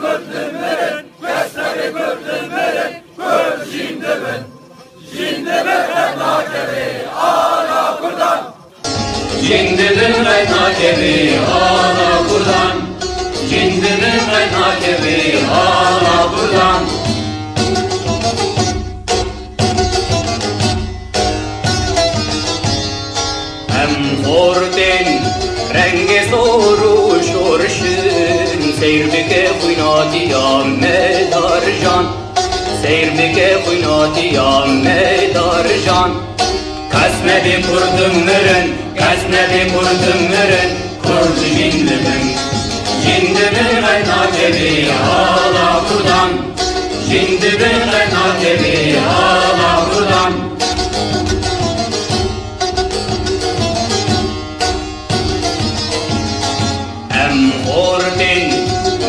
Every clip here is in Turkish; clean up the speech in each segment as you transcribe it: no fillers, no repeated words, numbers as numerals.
kurtluğun Kesleri kurtluğun Kurt Şimdi ben nakevi Ana kurdan Şimdi ben nakevi Ana kurdan Şimdi ben nakevi Ana kurdan Hem horden rengi soru şorşun Seyrbike kuynatıya medarjan Seyrbike kuynatıya medarjan Kasnebi kurdumların, kasnebi kurdumların Kurdu jindimin, jindimin nakevi hala kurdan Jindimin nakevi hala kurdan Ordin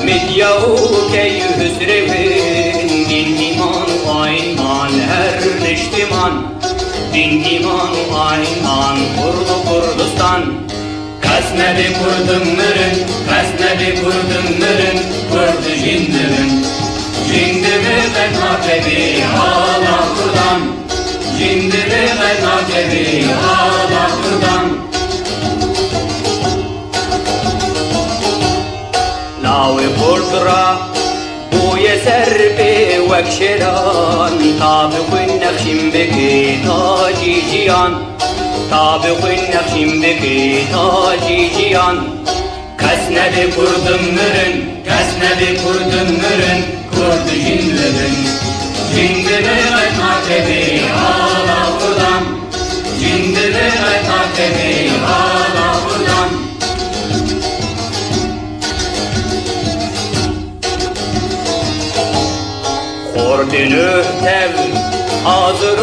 midyahu key hüsrevin Din iman ayman her neştiman Din iman ayman Kurdistan Kasnebi kurdumların Kasnebi kurdumların Kurdu jindimin Jindimi ben nakevi hala kurdan Jindimi ben nakevi hala kurdan Lawi portra Buye serpe vekşeran Tabi khun nakşim beki taci cihan Tabi khun nakşim beki taci cihan Kasnebi kurdumların Kasnebi kurdumların Kurdu jindimin Jindimi ben nakevi hala kurdan Jindimi ben nakevi hala kurdan Ordinü tev hazır